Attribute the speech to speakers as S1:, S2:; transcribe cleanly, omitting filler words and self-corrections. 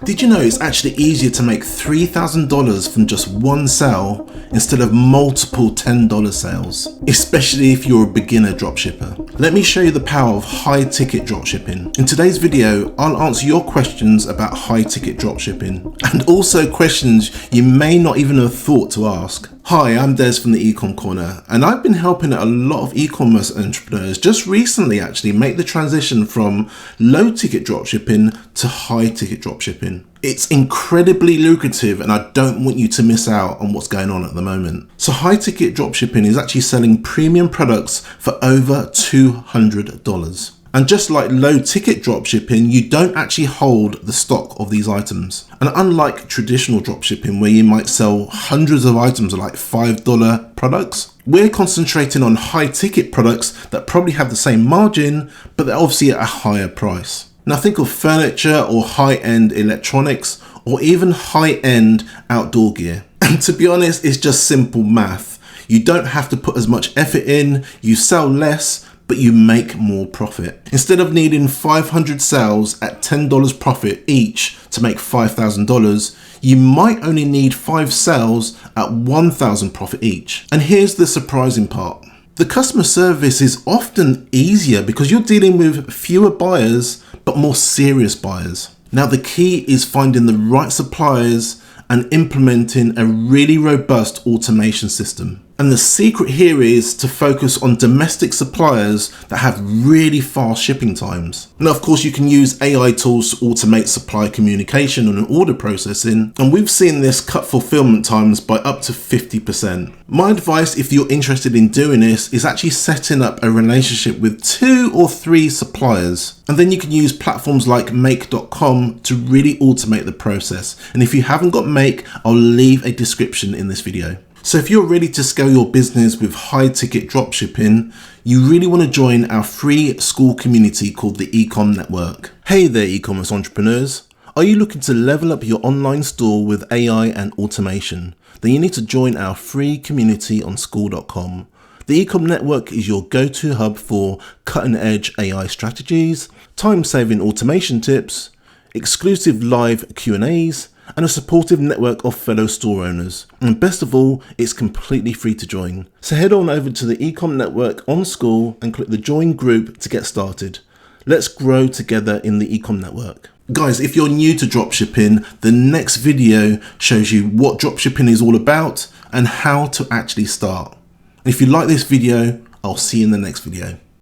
S1: Did you know it's actually easier to make $3,000 from just one sale instead of multiple $10 sales, especially if you're a beginner dropshipper? Let me show you the power of high ticket dropshipping. In today's video, I'll answer your questions about high ticket dropshipping and also questions you may not even have thought to ask. Hi, I'm Des from the Ecom Corner, and I've been helping a lot of e-commerce entrepreneurs just recently actually make the transition from low ticket dropshipping to high ticket dropshipping. It's incredibly lucrative and I don't want you to miss out on what's going on at the moment. So high ticket dropshipping is actually selling premium products for over $200. And just like low ticket dropshipping, you don't actually hold the stock of these items. And unlike traditional dropshipping where you might sell hundreds of items of like $5 products, we're concentrating on high ticket products that probably have the same margin, but they're obviously at a higher price. Now think of furniture or high-end electronics or even high-end outdoor gear. And to be honest, it's just simple math. You don't have to put as much effort in, you sell less, but you make more profit. Instead of needing 500 sales at $10 profit each to make $5,000, you might only need 5 sales at $1,000 profit each. And here's the surprising part. The customer service is often easier because you're dealing with fewer buyers, but more serious buyers. Now the key is finding the right suppliers and implementing a really robust automation system. And the secret here is to focus on domestic suppliers that have really fast shipping times. Now, of course, you can use AI tools to automate supply communication and order processing. And we've seen this cut fulfillment times by up to 50%. My advice, if you're interested in doing this, is actually setting up a relationship with 2 or 3 suppliers. And then you can use platforms like make.com to really automate the process. And if you haven't got Make, I'll leave a description in this video. So if you're ready to scale your business with high ticket dropshipping, you really want to join our free school community called the Ecom Network. Hey there e-commerce entrepreneurs. Are you looking to level up your online store with AI and automation? Then you need to join our free community on school.com. The Ecom Network is your go-to hub for cutting-edge AI strategies, time-saving automation tips, exclusive live Q&As, and a supportive network of fellow store owners. And best of all, it's completely free to join. So head on over to the Ecom Network on School and click the join group to get started. Let's grow together in the Ecom Network. Guys, if you're new to dropshipping, the next video shows you what dropshipping is all about and how to actually start. If you like this video, I'll see you in the next video.